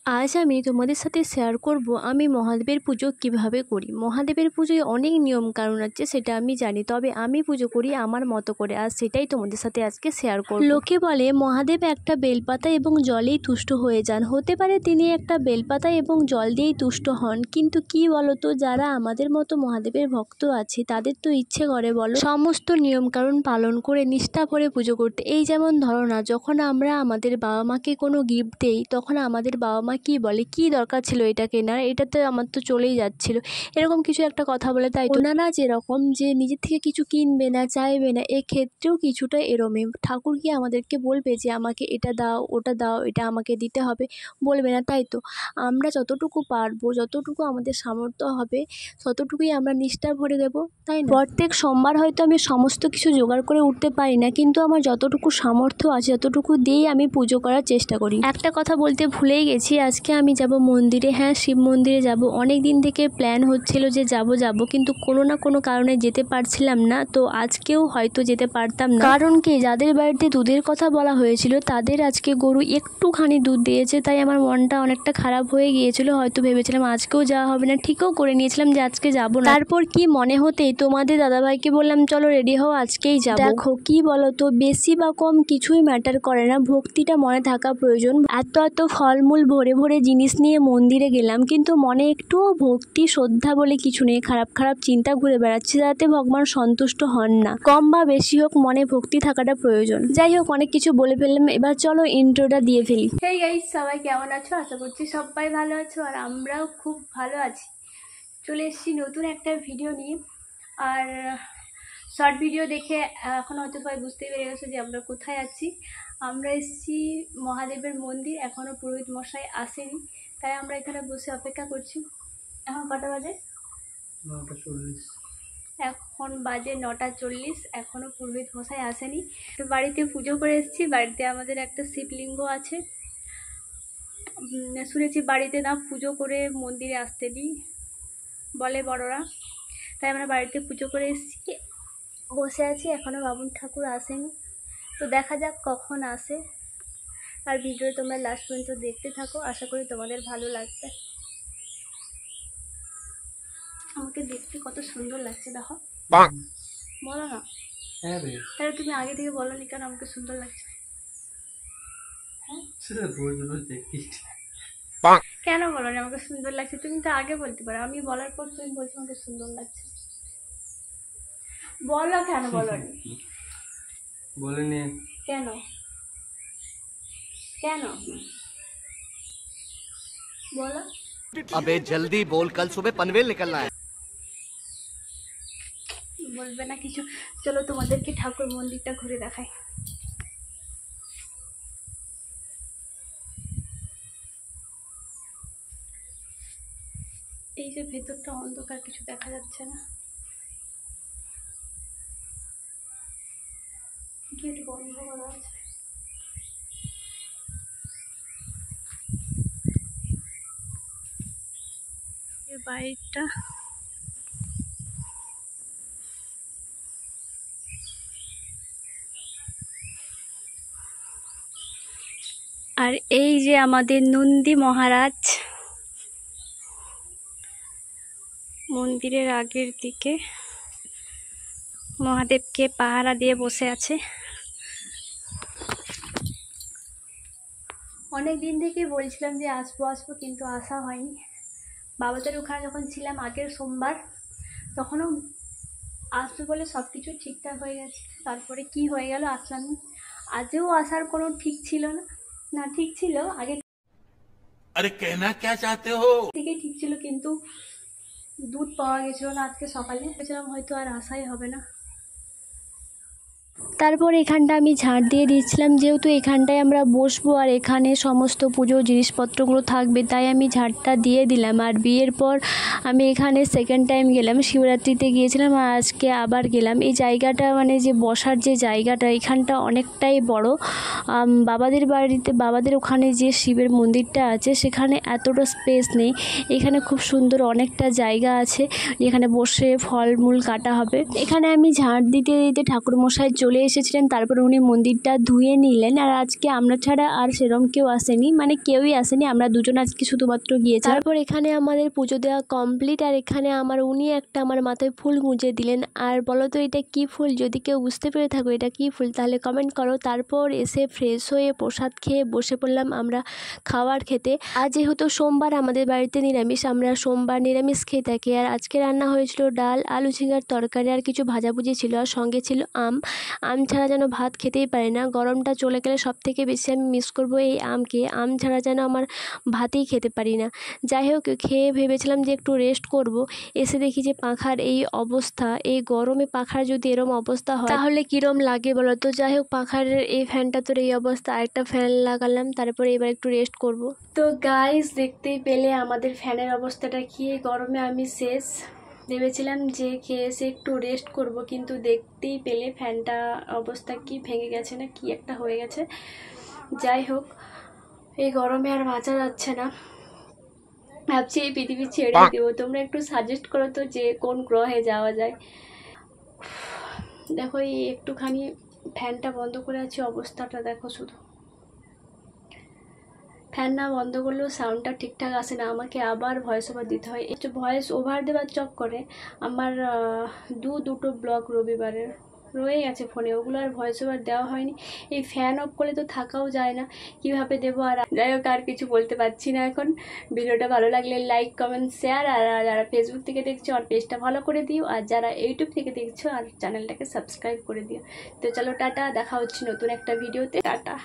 আজ আমি তোমাদের সাথে শেয়ার করব আমি মহাদেবের পুজো কিভাবে করি। মহাদেবের পুজোয় অনেক নিয়ম কারণ আছে, সেটা আমি জানি, তবে আমি পুজো করি আমার মতো করে, আর সেটাই তোমাদের সাথে আজকে শেয়ার করব। লোকে বলে মহাদেব একটা বেলপাতা এবং জলেই তুষ্ট হয়ে যান। হতে পারে তিনি একটা বেলপাতা এবং জল দিয়েই তুষ্ট হন, কিন্তু কি বলতো, যারা আমাদের মতো মহাদেবের ভক্ত আছে তাদের তো ইচ্ছে করে বলো সমস্ত নিয়ম কারণ পালন করে নিষ্ঠা ভরে পুজো করতে। এই যেমন ধরো না, যখন আমরা আমাদের বাবা মাকে কোনো গিফট দেই তখন আমাদের বাবা মা কী বলে, কী দরকার ছিল এটা কেনার, এটা তো আমার তো চলেই যাচ্ছিল, এরকম কিছু একটা কথা বলে। তাই তো ওনারা যেরকম যে নিজের থেকে কিছু কিনবে না, চাইবে না, এক্ষেত্রেও কিছুটা এরমই। ঠাকুর কি আমাদেরকে বলবে যে আমাকে এটা দাও, ওটা দাও, এটা আমাকে দিতে হবে? বলবে না। তাই তো আমরা যতটুকু পারবো, যতটুকু আমাদের সামর্থ্য হবে, ততটুকুই আমরা নিষ্ঠা ভরে দেবো, তাই না? প্রত্যেক সোমবার হয়তো আমি সমস্ত কিছু জোগাড় করে উঠতে পারি না, কিন্তু আমার যতটুকু সামর্থ্য আছে ততটুকু দিয়েই আমি পুজো করার চেষ্টা করি। একটা কথা বলতে ভুলেই গেছি, আজকে আমি যাব মন্দিরে। হ্যাঁ, শিব মন্দিরে যাব। অনেক দিন থেকে প্ল্যান হচ্ছিল যে যাব, কিন্তু কোনো না কোনো কারণে যেতে পারছিলাম না। তো আজকেও হয়তো যেতে পারতাম না, কারণ কি, যাদের বাড়িতে দুধের কথা বলা হয়েছিল তাদের আজকে গরু একটুখানি দুধ দিয়েছে, তাই আমার মনটা অনেকটা খারাপ হয়ে গিয়েছিল। হয়তো ভেবেছিলাম আজকেও যাওয়া হবে না, ঠিকও করে নিয়েছিলাম যে আজকে যাব না। তারপর কি মনে হতেই তোমাদের দাদাভাইকে বললাম চলো রেডি হও, আজকেই যাব। দেখো কি বলো তো, বেশি বা কম কিছুই ম্যাটার করে না, ভক্তিটা মনে থাকা প্রয়োজন। এত ফলমূল ভরে ভরে জিনিস নিয়ে মন্দিরে গেলাম, কিন্তু মনে একটুও ভক্তি শ্রদ্ধা বলে কিছু নেই। খারাপ খারাপ চিন্তা ঘুরে বেড়াচ্ছে, যাতে ভগবান সন্তুষ্ট হন না। কম বা বেশি হোক, মনে ভক্তি থাকাটা প্রয়োজন। যাই হোক, অনেক কিছু বলে ফেললাম, এবার চলো ইন্ট্রোটা দিয়ে ফেলি। হেই গাইস, সবাই কেমন আছো? আশা করছি সবাই ভালো আছো, আর আমরাও খুব ভালো আছি। চলে এসেছি নতুন একটা ভিডিও নিয়ে। আর শর্ট ভিডিও দেখে এখন হয়তো সবাই বুঝতেই পেরে গেছো যে আমরা কোথায় আছি। আমরা এসেছি মহাদেবের মন্দির, এখনও পুরোহিত মশাই আসেনি, তাই আমরা এখানে বসে অপেক্ষা করছি। এখন কটা বাজে? 9:40। এখন বাজে 9:40, এখনও পুরোহিত মশাই আসেনি। তো বাড়িতে পুজো করে এসেছি। বাড়িতে আমাদের একটা শিবলিঙ্গ আছে। শুনেছি বাড়িতে না পুজো করে মন্দিরে আসতে দিই বলে বড়রা, তাই আমরা বাড়িতে পুজো করে এসেছি, বসে আছি। এখনও বামুন ঠাকুর আসেনি, তো দেখা যাক কখন আসে। আর ভিডিও তোমরা লাস্ট পর্যন্ত দেখতে থাকো, আশা করি তোমাদের ভালো লাগবে। আমাকে দেখতে কত সুন্দর লাগছে, দেখো। বলো না, তাহলে তুমি আগে থেকে বলোনি কেন আমাকে সুন্দর লাগছে? কেন বলোনি আমাকে সুন্দর লাগছে? তুমি তো আগে বলতে পারো, আমি বলার পর তুমি বলছো আমাকে সুন্দর লাগছে। বলো কেন বলোনি? বলেনি কেন? কেন বলো? अबे जल्दी बोल, कल सुबह पनवेल निकलना है। বলবে না কিছু? চলো তোমাদেরকে ঠাকুর মন্দিরটা ঘুরে দেখাই। এই যে ভেতরটা অন্ধকার, কিছু দেখা যাচ্ছে না। গেট বন্ধ করা আছে। এই বাইকটা আর এই যে আমাদের নন্দী মহারাজ মন্দিরের আগের দিকে মহাদেবকে পাহারা দিয়ে বসে আছে। অনেক দিন থেকে বলছিলাম যে আসবো, কিন্তু আসা হয়নি। বাবাদের ওখানে যখন ছিলাম আগের সোমবার, তখনও আসবো বলে সব কিছু ঠিকঠাক হয়ে গেছে। তারপরে কি হয়ে গেল, আসলাম না। আজও আসার কোনো ঠিক ছিল না, ঠিক ছিল আগে। अरे कहना क्या चाहते हो? থেকে ঠিক ছিল, কিন্তু দুধ পাওয়া গেছিল না আজকে সকালে। ভেবেছিলাম হয়তো আর আসাই হবে না। তারপর এখানটা আমি ঝাড় দিয়ে দিচ্ছিলাম, যেহেতু এখানটায় আমরা বসবো আর এখানে সমস্ত পুজোর জিনিসপত্রগুলো থাকবে, তাই আমি ঝাড়টা দিয়ে দিলাম। আর বিয়ের পর আমি এখানে সেকেন্ড টাইম গেলাম, শিবরাত্রিতে গিয়েছিলাম আর আজকে আবার গেলাম। এই জায়গাটা মানে যে বসার যে জায়গাটা, এখানটা অনেকটাই বড়। বাবাদের বাড়িতে, বাবাদের ওখানে যে শিবের মন্দিরটা আছে সেখানে এতটা স্পেস নেই, এখানে খুব সুন্দর অনেকটা জায়গা আছে, এখানে বসে ফলমূল কাটা হবে। এখানে আমি ঝাড় দিতে দিতে ঠাকুরমশাইয়ের চলে এসেছিলেন, তারপর উনি মন্দিরটা ধুয়ে নিলেন। আর আজকে আমরা ছাড়া আর সেরম কেউ আসেনি, মানে কেউই আসেনি, আমরা দুজন আজকে শুধুমাত্র গিয়েছি। তারপর এখানে আমাদের পুজো দেওয়া কমপ্লিট। আর এখানে উনি একটা আমার মাথায় ফুল গুঁজে দিলেন। আর বলো তো এটা কি ফুল, যদি কেউ বুঝতে পেরে থাকো এটা কি ফুল তাহলে কমেন্ট করো। তারপর এসে ফ্রেশ হয়ে প্রসাদ খেয়ে বসে পড়লাম আমরা খাবার খেতে। আর যেহেতু সোমবার আমাদের বাড়িতে নিরামিষ, আমরা সোমবার নিরামিষ খেয়ে থাকি। আর আজকে রান্না হয়েছিল ডাল, আলু ঝিঙার তরকারি আর কিছু ভাজাভুজি ছিল, আর সঙ্গে ছিল আম ছাড়া যেন ভাত খেতেই পারি না। গরমটা চলে গেলে সব থেকে বেশি আমি মিস করবো এই আমকে, আম ছাড়া যেন আমার ভাতেই খেতে পারি না। যাই হোক, খেয়ে ভেবেছিলাম যে একটু রেস্ট করব, এসে দেখি যে পাখার এই অবস্থা, এই গরমে পাখার যদি এরম অবস্থা হয় তাহলে কীরম লাগে বলো তো। যাই হোক, পাখার এই ফ্যানটা তোর এই অবস্থা, আরেকটা ফ্যান লাগালাম, তারপরে এবার একটু রেস্ট করব। তো গাইস, দেখতেই পেলে আমাদের ফ্যানের অবস্থাটা কি, গরমে আমি শেষ। ভেবেছিলাম যে খেয়ে এসে একটু রেস্ট করব, কিন্তু দেখতেই পেলে ফ্যানটা অবস্থা কি ভেঙে গেছে না কি একটা হয়ে গেছে। যাই হোক, এই গরমে আর বাঁচা যাচ্ছে না, ভাবছি এই পৃথিবী ছেড়ে দেবো। তোমরা একটু সাজেস্ট করো তো যে কোন গ্রহে যাওয়া যায়। দেখো এই একটুখানি ফ্যানটা বন্ধ করে আছি, অবস্থাটা দেখো শুধু। ফ্যান না বন্ধ করলেও সাউন্ডটা ঠিকঠাক আসে না, আমাকে আবার ভয়েস ওভার দিতে হয়। একটু ভয়েস ওভার দেওয়ার চক্করে আমার দুটো ব্লগ রবিবারের রয়ে গেছে ফোনে, ওগুলো আর ভয়েস ওভার দেওয়া হয়নি। এই ফ্যান অফ করলে তো থাকাও যায় না, কিভাবে দেবো। আর যাই হোক, আর কিছু বলতে পারছি না এখন। ভিডিওটা ভালো লাগলে লাইক কমেন্ট শেয়ার, আর যারা ফেসবুক থেকে দেখছো আর পেজটা ফলো করে দিও, আর যারা ইউটিউব থেকে দেখছো আর চ্যানেলটাকে সাবস্ক্রাইব করে দিও। তো চলো টাটা, দেখা হচ্ছে নতুন একটা ভিডিওতে, টাটা।